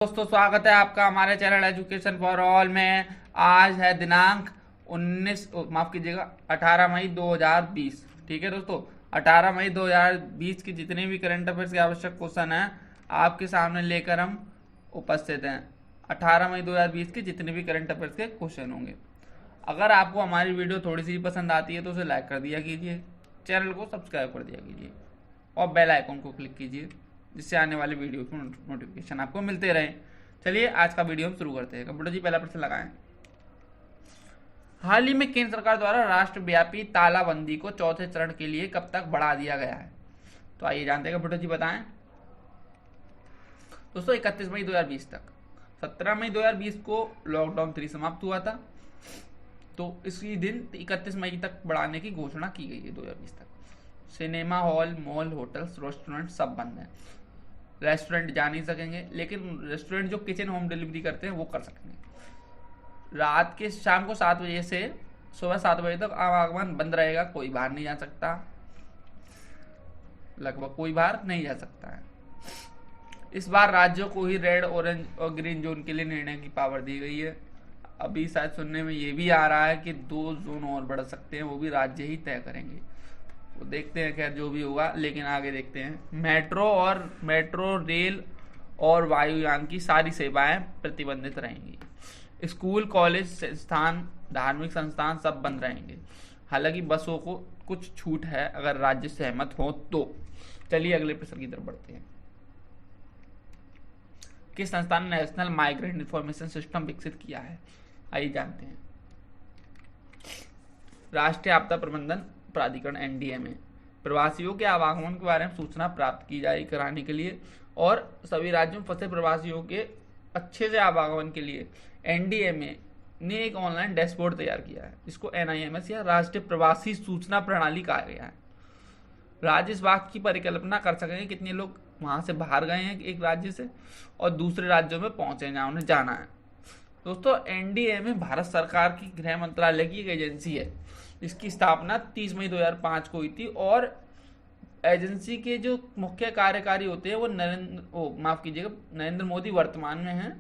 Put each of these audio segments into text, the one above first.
दोस्तों स्वागत है आपका हमारे चैनल एजुकेशन फॉर ऑल में। आज है दिनांक 18 मई 2020। ठीक है दोस्तों, 18 मई 2020 की जितने भी करंट अफेयर्स के आवश्यक क्वेश्चन हैं आपके सामने लेकर हम उपस्थित हैं। 18 मई 2020 के जितने भी करंट अफेयर्स के क्वेश्चन होंगे। अगर आपको हमारी वीडियो थोड़ी सी पसंद आती है तो उसे लाइक कर दिया कीजिए, चैनल को सब्सक्राइब कर दिया कीजिए और बेल आइकन को क्लिक कीजिए, जिससे आने वाली वीडियो की नोटिफिकेशन आपको मिलते रहे। चलिए आज का वीडियो हम शुरू करते हैं। कंप्यूटर जी पहला प्रश्न लगाएं। हाल ही में केंद्र सरकार द्वारा राष्ट्रव्यापी तालाबंदी को चौथे चरण के लिए कब तक बढ़ा दिया गया है? तो आइए जानते हैं, कंप्यूटर जी बताएं। दोस्तों 31 मई 2020 तक। 17 मई 2020 को लॉकडाउन 3 समाप्त हुआ था, तो इसी दिन 31 मई तक बढ़ाने की घोषणा की गई है 2020 तक। Cinema hall, mall, hotels, restaurant सब बंद हैं। रेस्टोरेंट जा नहीं सकेंगे, लेकिन रेस्टोरेंट जो किचन होम डिलीवरी करते हैं वो कर सकेंगे। रात के शाम को 7 बजे से सुबह 7 बजे तक आवागमन बंद रहेगा। कोई बाहर नहीं जा सकता, लगभग कोई बाहर नहीं जा सकता है। इस बार राज्यों को ही रेड, ऑरेंज और ग्रीन जोन के लिए निर्णय की पावर दी गई है। अभी शायद सुनने में ये भी आ रहा है कि 2 जोन और बढ़ सकते हैं, वो भी राज्य ही तय करेंगे। वो देखते हैं, खैर जो भी होगा, लेकिन आगे देखते हैं। मेट्रो, रेल और वायुयान की सारी सेवाएं प्रतिबंधित रहेंगी। स्कूल, कॉलेज, संस्थान, धार्मिक संस्थान सब बंद रहेंगे। हालांकि बसों को कुछ छूट है अगर राज्य सहमत हो तो। चलिए अगले प्रश्न की तरफ बढ़ते हैं। किस संस्थान ने नेशनल माइग्रेंट इंफॉर्मेशन सिस्टम विकसित किया है? आइए जानते हैं। राष्ट्रीय आपदा प्रबंधन प्राधिकरण एनडीए में प्रवासियों के आवागमन के बारे में सूचना प्राप्त की जाए कराने के लिए और सभी राज्यों में फंसे प्रवासियों के अच्छे से आवागमन के लिए एनडीए में ने एक ऑनलाइन डैशबोर्ड तैयार किया है, जिसको एनआईएमएस या राष्ट्रीय प्रवासी सूचना प्रणाली कहा गया है। राज्य इस बात की परिकल्पना कर सकेंगे कितने लोग वहां से बाहर गए हैं एक राज्य से और दूसरे राज्यों में पहुंचे जहां उन्हें जाना है। दोस्तों एनडीए में भारत सरकार की गृह मंत्रालय की एक एजेंसी है, इसकी स्थापना 30 मई 2005 को हुई थी और एजेंसी के जो मुख्य कार्यकारी होते हैं वो नरेंद्र मोदी वर्तमान में हैं।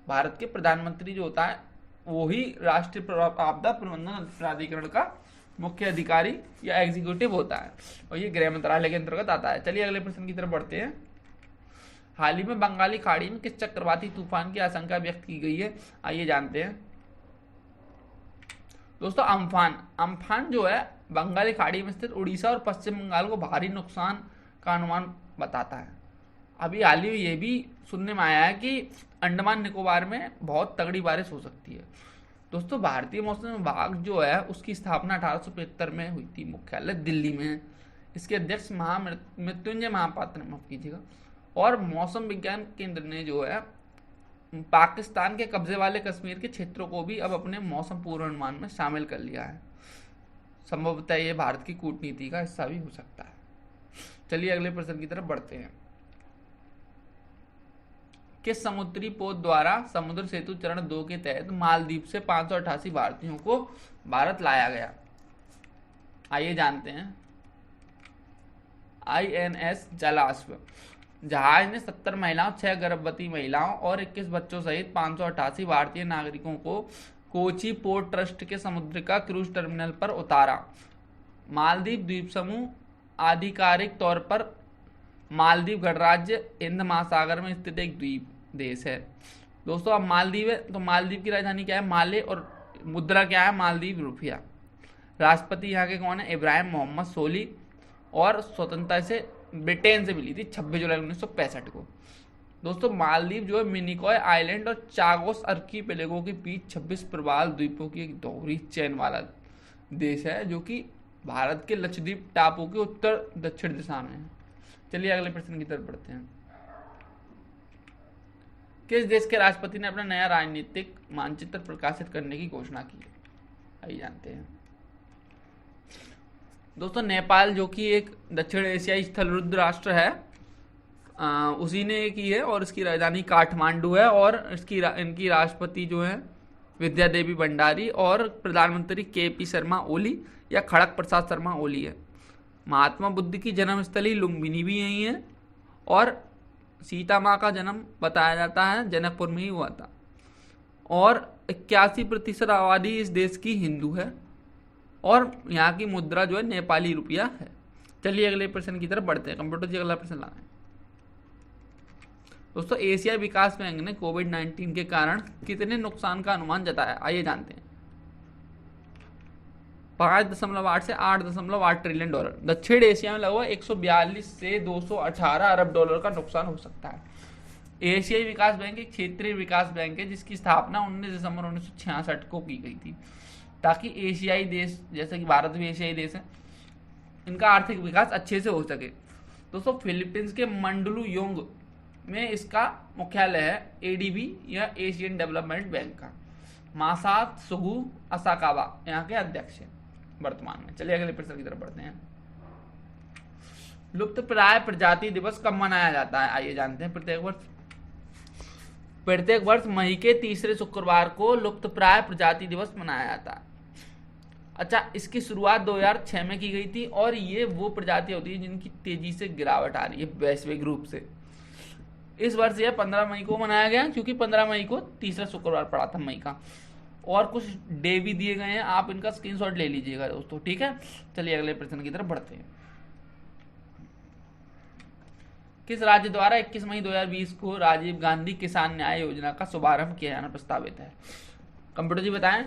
भारत के प्रधानमंत्री जो होता है वो ही राष्ट्रीय आपदा प्रबंधन प्राधिकरण का मुख्य अधिकारी या एग्जीक्यूटिव होता है और ये गृह मंत्रालय के अंतर्गत आता है। चलिए अगले प्रश्न की तरफ बढ़ते हैं। हाल ही में बंगाली खाड़ी में किस चक्रवाती तूफान की आशंका व्यक्त की गई है? आइए जानते हैं। दोस्तों अम्फान जो है बंगाली खाड़ी में स्थित उड़ीसा और पश्चिम बंगाल को भारी नुकसान का अनुमान बताता है। अभी हाल ही में ये भी सुनने में आया है कि अंडमान निकोबार में बहुत तगड़ी बारिश हो सकती है। दोस्तों भारतीय मौसम विभाग जो है उसकी स्थापना 1875 में हुई थी, मुख्यालय दिल्ली में है। इसके अध्यक्ष मृत्युंजय महापात्र, माफ कीजिएगा, और मौसम विज्ञान केंद्र ने जो है पाकिस्तान के कब्जे वाले कश्मीर के क्षेत्रों को भी अब अपने मौसम पूर्वानुमान में शामिल कर लिया है। संभवतः ये भारत की कूटनीति का हिस्सा भी हो सकता है। चलिए अगले प्रश्न की तरफ बढ़ते हैं। किस समुद्री पोत द्वारा समुद्र सेतु चरण 2 के तहत मालदीव से 588 भारतीयों को भारत लाया गया? आइए जानते हैं। INS जलाश्व जहाज ने 70 महिलाओं, 6 गर्भवती महिलाओं और 21 बच्चों सहित 588 भारतीय नागरिकों को कोची पोर्ट ट्रस्ट के समुद्रिका क्रूज टर्मिनल पर उतारा। मालदीव द्वीप समूह आधिकारिक तौर पर मालदीव गणराज्य हिंद महासागर में स्थित एक द्वीप देश है। दोस्तों अब मालदीव है तो मालदीव की राजधानी क्या है? माले, और मुद्रा क्या है? मालदीव रुपया। राष्ट्रपति यहाँ के कौन है? इब्राहिम मोहम्मद सोली, और स्वतंत्रता से ब्रिटेन से मिली थी 26 जुलाई 1965 को। दोस्तों मालदीव जो है मिनिकॉय आइलैंड और चागोस आर्कीपेलागो के बीच 26 प्रवाल द्वीपों की एक दोहरी चेन वाला देश है, जो कि भारत के लक्षद्वीप टापू के उत्तर दक्षिण दिशा में है। चलिए अगले प्रश्न की तरफ बढ़ते हैं। किस देश के राष्ट्रपति ने अपना नया राजनीतिक मानचित्र प्रकाशित करने की घोषणा की? आइए जानते हैं। दोस्तों नेपाल जो कि एक दक्षिण एशियाई स्थलरुद्ध राष्ट्र है, उसी ने की है और इसकी राजधानी काठमांडू है और इनकी राष्ट्रपति जो है विद्या देवी भंडारी और प्रधानमंत्री KP शर्मा ओली या खड़ग प्रसाद शर्मा ओली है। महात्मा बुद्ध की जन्मस्थली लुम्बिनी भी यही है और सीता माँ का जन्म बताया जाता है जनकपुर में ही हुआ था। और 81% आबादी इस देश की हिंदू है और यहाँ की मुद्रा जो है नेपाली रुपया है। चलिए अगले प्रश्न की तरफ बढ़ते हैं। कंप्यूटर जी अगला प्रश्न लाए। दोस्तों एशिया विकास बैंक ने कोविड-19 के कारण कितने नुकसान का अनुमान जताया, आइए जानते हैं। 5.8 से 8.8 ट्रिलियन डॉलर। दक्षिण एशिया में लगभग 142 से 218 अरब डॉलर का नुकसान हो सकता है। एशियाई विकास बैंक एक क्षेत्रीय विकास बैंक है जिसकी स्थापना 19 दिसंबर 1966 को की गई थी ताकि एशियाई देश जैसे कि भारत भी एशियाई देश है इनका आर्थिक विकास अच्छे से हो सके। दोस्तों फिलीपींस के मंडलुयोंग में इसका मुख्यालय है। एडीबी या एशियन डेवलपमेंट बैंक का। मासात सुगु असाकावा यहाँ के अध्यक्ष हैं वर्तमान में। चलिए अगले प्रश्न की तरफ बढ़ते हैं। लुप्त प्राय प्रजाति दिवस कब मनाया जाता है, आइए जानते हैं। प्रत्येक वर्ष मई के तीसरे शुक्रवार को लुप्त प्राय प्रजाति दिवस मनाया जाता है। अच्छा, इसकी शुरुआत 2006 में की गई थी और ये वो प्रजाति होती है जिनकी तेजी से गिरावट आ रही है वैश्विक रूप से। इस वर्ष यह 15 मई को मनाया गया क्योंकि 15 मई को तीसरा शुक्रवार पड़ा था मई का। और कुछ डे भी दिए गए हैं, आप इनका स्क्रीनशॉट ले लीजिएगा दोस्तों, ठीक है। चलिए अगले प्रश्न की तरफ बढ़ते हैं। किस राज्य द्वारा 21 मई 2020 को राजीव गांधी किसान न्याय योजना का शुभारंभ किया जाना प्रस्तावित है? कंप्यूटर जी बताएं।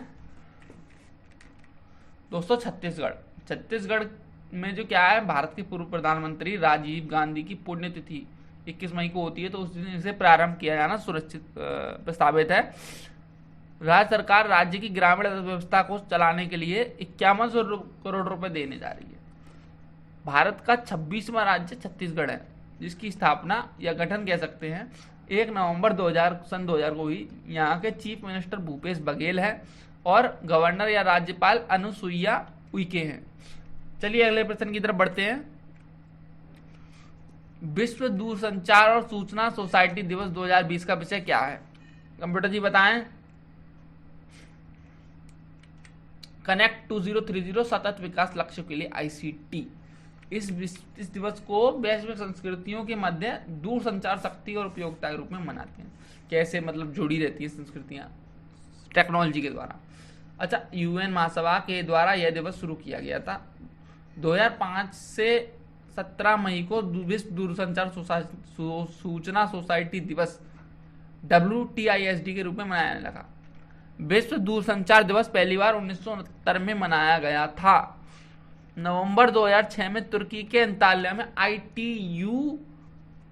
दोस्तों छत्तीसगढ़ में जो क्या है, भारत के पूर्व प्रधानमंत्री राजीव गांधी की पुण्यतिथि 21 मई को होती है, तो उस दिन इसे प्रारंभ किया जाना प्रस्तावित है। राज्य सरकार राज्य की ग्रामीण अर्थव्यवस्था को चलाने के लिए 5100 करोड़ रुपए देने जा रही है। भारत का 26वां राज्य छत्तीसगढ़ है जिसकी स्थापना या गठन कह सकते हैं 1 नवंबर 2000 को हुई। यहाँ के चीफ मिनिस्टर भूपेश बघेल है और गवर्नर या राज्यपाल अनुसुईया उइके हैं। चलिए अगले प्रश्न की तरफ बढ़ते हैं। विश्व दूरसंचार और सूचना सोसाइटी दिवस 2020 का विषय क्या है? कंप्यूटर जी बताएं। कनेक्ट 2030 सतत विकास लक्ष्य के लिए आईसीटी। इस दिवस को वैश्विक संस्कृतियों के मध्य दूरसंचार शक्ति और उपयोगिता के रूप में मनाते हैं। कैसे मतलब जुड़ी रहती है संस्कृतियां टेक्नोलॉजी के द्वारा। अच्छा, यूएन महासभा के द्वारा यह दिवस शुरू किया गया था। 2005 से 17 मई को विश्व दूरसंचार सूचना सोसाइटी दिवस WTISD के रूप में मनाया जाने लगा। विश्व दूरसंचार दिवस पहली बार 1969 में मनाया गया था। नवंबर 2006 में तुर्की के अंताल्या में ITU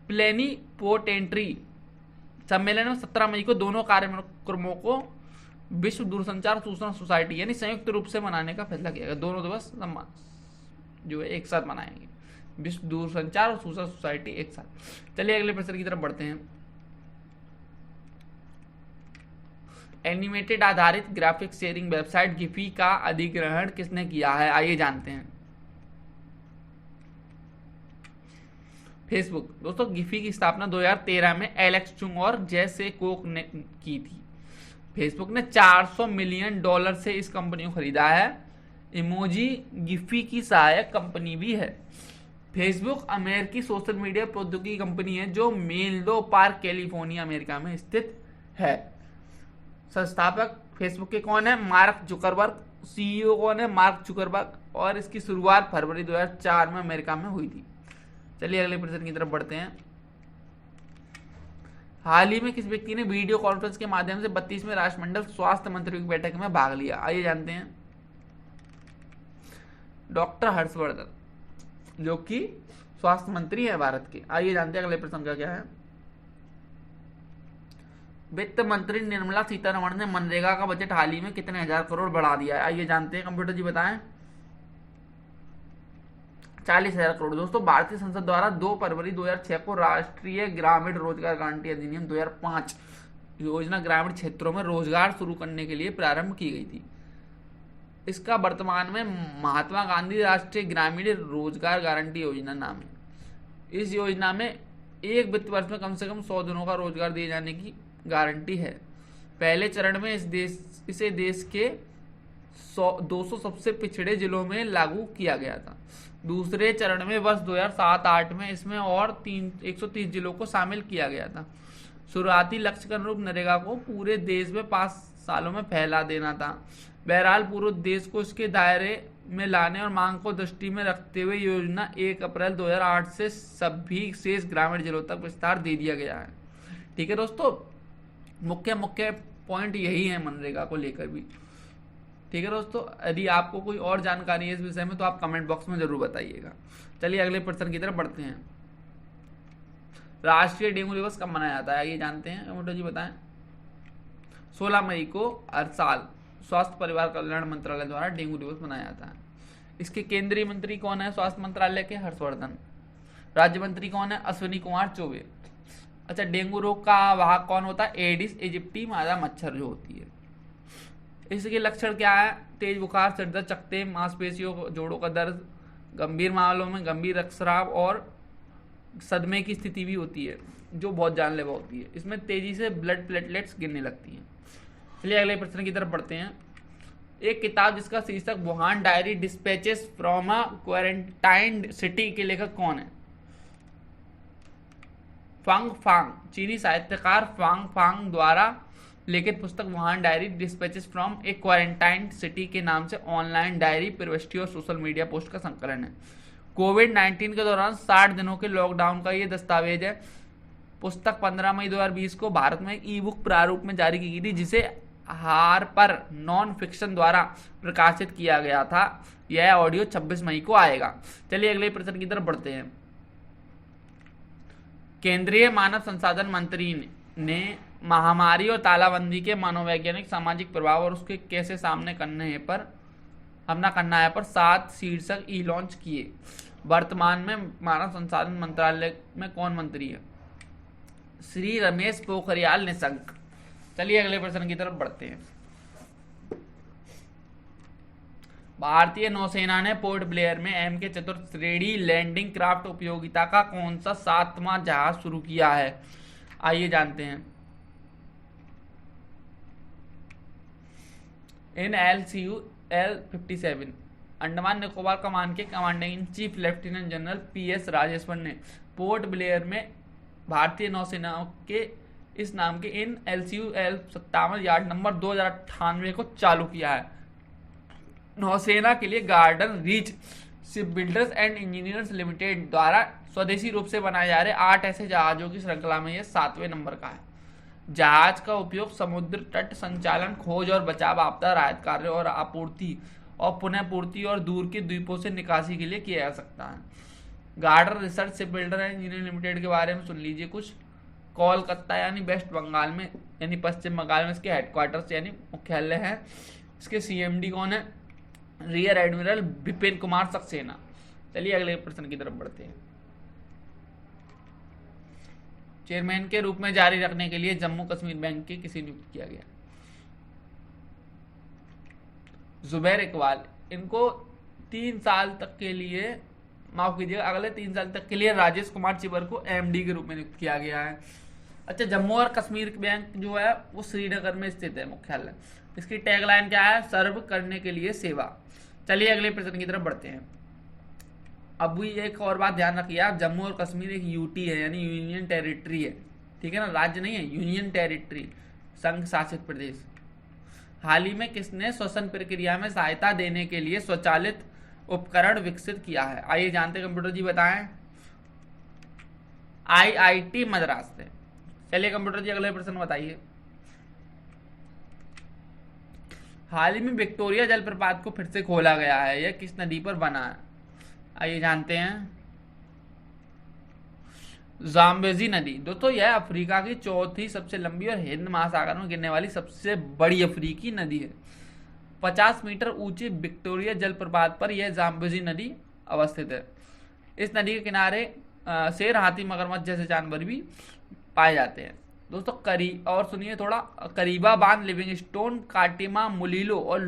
प्लेनिपोटेंट्री सम्मेलन में 17 मई को दोनों कार्यक्रमों को विश्व दूरसंचार सूचना सोसाइटी यानी संयुक्त रूप से मनाने का फैसला किया गया। दोनों दिवस जो है एक साथ मनाएंगे, विश्व दूरसंचार और सूचना सोसाइटी एक साथ। चलिए अगले प्रश्न की तरफ बढ़ते हैं। एनिमेटेड आधारित ग्राफिक्स शेयरिंग वेबसाइट गिफी का अधिग्रहण किसने किया है, आइए जानते हैं। फेसबुक। दोस्तों गिफी की स्थापना 2013 में एलेक्स चुंग और जैसे कोक ने की थी। फेसबुक ने $400 मिलियन से इस कंपनी को खरीदा है। इमोजी गिफी की सहायक कंपनी भी है। फेसबुक अमेरिकी सोशल मीडिया प्रौद्योगिकी कंपनी है जो मेनलो पार्क कैलिफोर्निया अमेरिका में स्थित है। संस्थापक फेसबुक के कौन है? Mark Zuckerberg. CEO कौन है? Mark Zuckerberg. और इसकी शुरुआत फरवरी 2004 में अमेरिका में हुई थी। चलिए अगले प्रश्न की तरफ बढ़ते हैं। हाल ही में किस व्यक्ति ने वीडियो कॉन्फ्रेंस के माध्यम से 32वें राष्ट्रमंडल स्वास्थ्य मंत्रियों की बैठक में भाग लिया, आइए जानते हैं। डॉक्टर हर्षवर्धन जो कि स्वास्थ्य मंत्री है भारत के। आइए जानते हैं अगले प्रश्न का क्या है। वित्त मंत्री निर्मला सीतारमण ने मनरेगा का बजट हाल ही में कितने हजार करोड़ बढ़ा दिया है, आइए जानते हैं। कंप्यूटर जी बताएं। 40,000 करोड़। दोस्तों भारतीय संसद द्वारा 2 फरवरी 2006 को राष्ट्रीय ग्रामीण रोजगार गारंटी अधिनियम 2005 योजना ग्रामीण क्षेत्रों में रोजगार शुरू करने के लिए प्रारंभ की गई थी। इसका वर्तमान में महात्मा गांधी राष्ट्रीय ग्रामीण रोजगार गारंटी योजना नाम है। इस योजना में एक वित्त वर्ष में कम से कम 100 दिनों का रोजगार दिए जाने की गारंटी है। पहले चरण में इसे देश के 200 सबसे पिछड़े जिलों में लागू किया गया था। दूसरे चरण में वर्ष 2007-8 में इसमें और 130 जिलों को शामिल किया गया था। शुरुआती लक्ष्य के अनुरूप नरेगा को पूरे देश में 5 सालों में फैला देना था। बहरहाल पूरे देश को इसके दायरे में लाने और मांग को दृष्टि में रखते हुए योजना 1 अप्रैल 2008 से सभी शेष ग्रामीण जिलों तक विस्तार दे दिया गया है। ठीक है दोस्तों, मुख्य पॉइंट यही है मनरेगा को लेकर भी। ठीक है दोस्तों, यदि आपको कोई और जानकारी है इस विषय में तो आप कमेंट बॉक्स में जरूर बताइएगा। चलिए अगले प्रश्न की तरफ बढ़ते हैं। राष्ट्रीय डेंगू दिवस कब मनाया जाता है ये जानते हैं, कंप्यूटर जी बताएं। 16 मई को हर साल स्वास्थ्य परिवार कल्याण मंत्रालय द्वारा डेंगू दिवस मनाया जाता है। इसके केंद्रीय मंत्री कौन है स्वास्थ्य मंत्रालय के? हर्षवर्धन। राज्य मंत्री कौन है? अश्विनी कुमार चौबे। अच्छा, डेंगू रोग का वाहक कौन होता है? एडिस इजिप्टी मादा मच्छर जो होती है। इसके लक्षण क्या है? तेज बुखार, सिर दर्द, चकत्ते, मांसपेशियों जोड़ों का दर्द, गंभीर मामलों में गंभीर रक्तस्राव और सदमे की स्थिति भी होती है जो बहुत जानलेवा होती है। इसमें तेजी से ब्लड प्लेटलेट्स गिरने लगती हैं। चलिए अगले प्रश्न की तरफ बढ़ते हैं। एक किताब जिसका शीर्षक Wuhan diary dispatches from a quarantined city के लेखक कौन है? फांग फांग। चीनी साहित्यकार फांग फांग द्वारा लिखित पुस्तक Wuhan diary dispatches from a quarantined city के नाम से ऑनलाइन डायरी, प्रविष्टि और सोशल मीडिया पोस्ट का संकलन है। कोविड-19 के दौरान 60 दिनों के लॉकडाउन का ये दस्तावेज है। पुस्तक 15 मई 2020 को भारत में ई बुक प्रारूप में जारी की गई थी, जिसे हार्पर नॉन फिक्शन द्वारा प्रकाशित किया गया था। यह ऑडियो 26 मई को आएगा। चलिए अगले प्रश्न की तरफ बढ़ते हैं। केंद्रीय मानव संसाधन मंत्री ने महामारी और तालाबंदी के मनोवैज्ञानिक, सामाजिक प्रभाव और उसके कैसे सामना करना है पर 7 शीर्षक ई लॉन्च किए। वर्तमान में मानव संसाधन मंत्रालय में कौन मंत्री है? श्री रमेश पोखरियाल निशंक। चलिए अगले प्रश्न की तरफ बढ़ते हैं। भारतीय नौसेना ने पोर्ट ब्लेयर में MK चतुर्थ श्रेणी लैंडिंग क्राफ्ट उपयोगिता का कौन सा 7वां जहाज शुरू किया है? आइए जानते हैं। NLCU L57 अंडमान निकोबार कमान के commanding in chief lieutenant general PS Rajeshwar ने पोर्ट ब्लेयर में भारतीय नौसेना के इस नाम के NLCU L57 यार्ड नंबर 2098 को चालू किया है। नौसेना के लिए garden reach ship builders and engineers limited द्वारा स्वदेशी रूप से बनाए जा रहे 8 ऐसे जहाजों की श्रृंखला में यह 7वें नंबर का है। जहाज का उपयोग समुद्र तट संचालन, खोज और बचाव, आपदा राहत कार्य और आपूर्ति और पुनः पूर्ति और दूर के द्वीपों से निकासी के लिए किया जा सकता है। Garden research ship builder and engineer limited के बारे में सुन लीजिए कुछ। कोलकाता यानी वेस्ट बंगाल में यानी पश्चिम बंगाल में इसके हेडक्वार्टर्स यानी मुख्यालय है। इसके CMD कौन है? Rear admiral Vipin Kumar Saxena. चलिए अगले प्रश्न की तरफ बढ़ते हैं। चेयरमैन के रूप में जारी रखने के लिए जम्मू कश्मीर बैंक के किसे नियुक्त किया गया? जुबैर इकबाल। इनको 3 साल तक के लिए, माफ कीजिएगा, अगले 3 साल तक के लिए राजेश कुमार चिबर को MD के रूप में नियुक्त किया गया है। अच्छा, जम्मू और कश्मीर बैंक जो है वो श्रीनगर में स्थित है मुख्यालय। इसकी टैगलाइन क्या है? सर्व करने के लिए सेवा। चलिए अगले प्रश्न की तरफ बढ़ते हैं। अब भी एक और बात ध्यान रखिए आप, जम्मू और कश्मीर एक UT है यानी यूनियन टेरिटरी है। ठीक है ना, राज्य नहीं है, यूनियन टेरिटरी, संघ शासित प्रदेश। हाल ही में किसने श्वसन प्रक्रिया में सहायता देने के लिए स्वचालित उपकरण विकसित किया है? आइए जानते हैं, कंप्यूटर जी बताएं। IIT मद्रास से। चलिए कंप्यूटर जी अगले प्रश्न बताइए। हाल ही में विक्टोरिया जलप्रपात को फिर से खोला गया है, यह किस नदी पर बना है? आइए जानते हैं। जाम्बेजी नदी। दोस्तों यह अफ्रीका की चौथी सबसे लंबी और हिंद महासागर में गिरने वाली सबसे बड़ी अफ्रीकी नदी है। 50 मीटर ऊंचे विक्टोरिया जलप्रपात पर यह जाम्बेजी नदी अवस्थित है। इस नदी के किनारे शेर, हाथी, मगरमच्छ जैसे जानवर भी पाए जाते हैं। दोस्तों और सुनिए थोड़ा, करीबा बांध, लिविंगस्टोन, काटिमा, मुलीलो और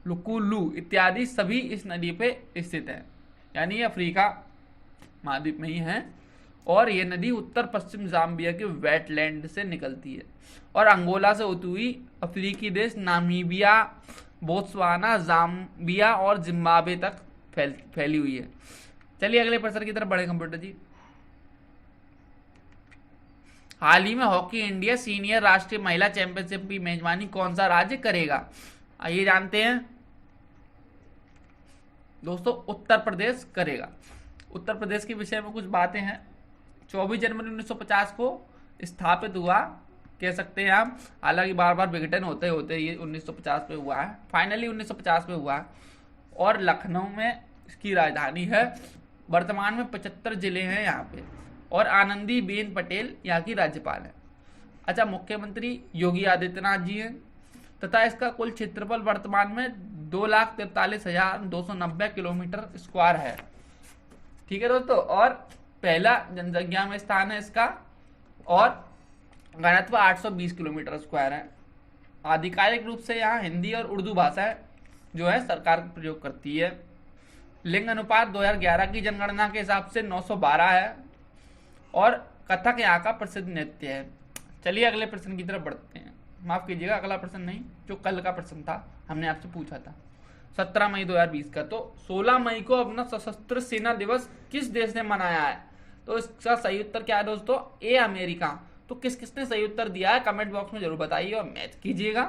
लुकुलू इत्यादि सभी इस नदी पे स्थित है, यानी ये अफ्रीका महाद्वीप में ही है। और ये नदी उत्तर पश्चिम जाम्बिया के वेटलैंड से निकलती है और अंगोला से होती हुई अफ्रीकी देश नामीबिया, बोत्सवाना, जाम्बिया और जिम्बाब्वे तक फैली हुई है। चलिए अगले प्रश्न की तरफ बढ़े कंप्यूटर जी। हाल ही में हॉकी इंडिया सीनियर राष्ट्रीय महिला चैंपियनशिप की मेजबानी कौन सा राज्य करेगा? आइए जानते हैं दोस्तों, उत्तर प्रदेश करेगा। उत्तर प्रदेश के विषय में कुछ बातें हैं। 24 जनवरी 1950 को स्थापित हुआ, कह सकते हैं आप, हालांकि बार बार विघटन होते होते ये 1950 पे हुआ है, फाइनली 1950 पे हुआ है, और लखनऊ में इसकी राजधानी है। वर्तमान में 75 जिले हैं यहाँ पे, और आनंदीबेन पटेल यहाँ की राज्यपाल है। अच्छा, मुख्यमंत्री योगी आदित्यनाथ जी हैं, तथा इसका कुल क्षेत्रफल वर्तमान में 2,43,290 किलोमीटर स्क्वायर है। ठीक है दोस्तों, और पहला जनसंख्या में स्थान है इसका, और घनत्व 820 किलोमीटर स्क्वायर है। आधिकारिक रूप से यहाँ हिंदी और उर्दू भाषा जो है सरकार प्रयोग करती है। लिंग अनुपात 2011 की जनगणना के हिसाब से 912 है, और कथक यहाँ का प्रसिद्ध नृत्य है। चलिए अगले प्रश्न की तरफ बढ़ते हैं। माफ कीजिएगा, अगला प्रश्न नहीं, जो कल का प्रश्न था, हमने आपसे पूछा था 17 मई 2020 का। तो 16 मई को अपना सशस्त्र सेना दिवस किस देश ने मनाया है? तो इसका सही उत्तर क्या है दोस्तों? ए, अमेरिका। तो किस किसने सही उत्तर दिया है कमेंट बॉक्स में जरूर बताइए और मैच कीजिएगा।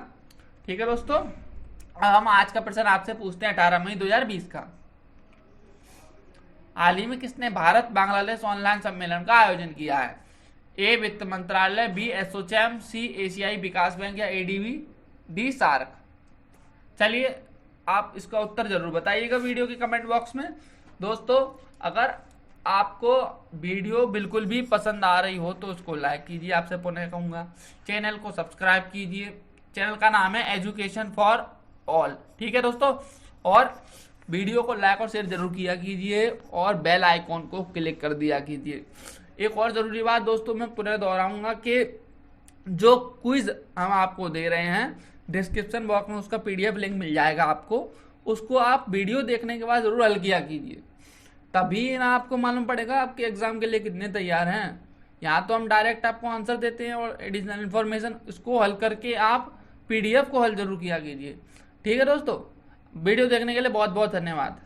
ठीक है दोस्तों, अब हम आज का प्रश्न आपसे पूछते हैं 18 मई 2020 का। हाल ही में किसने भारत बांग्लादेश ऑनलाइन सम्मेलन का आयोजन किया है? ए, वित्त मंत्रालय, बी, एसोचैम, सी, एशियाई विकास बैंक या एडीबी, डी, सार्क। चलिए आप इसका उत्तर जरूर बताइएगा वीडियो के कमेंट बॉक्स में। दोस्तों, अगर आपको वीडियो बिल्कुल भी पसंद आ रही हो तो उसको लाइक कीजिए, आपसे पुनः कहूँगा। चैनल को सब्सक्राइब कीजिए, चैनल का नाम है एजुकेशन फॉर ऑल। ठीक है दोस्तों, और वीडियो को लाइक और शेयर जरूर किया कीजिए, और बेल आइकॉन को क्लिक कर दिया कीजिए। एक और जरूरी बात दोस्तों, मैं पुनः दोहराऊंगा कि जो क्विज हम आपको दे रहे हैं, डिस्क्रिप्शन बॉक्स में उसका पीडीएफ लिंक मिल जाएगा आपको, उसको आप वीडियो देखने के बाद जरूर हल किया कीजिए, तभी ना आपको मालूम पड़ेगा आपके एग्जाम के लिए कितने तैयार हैं। यहाँ तो हम डायरेक्ट आपको आंसर देते हैं और एडिशनल इन्फॉर्मेशन, इसको हल करके आप पीडीएफ को हल जरूर किया कीजिए। ठीक है दोस्तों, वीडियो देखने के लिए बहुत बहुत धन्यवाद।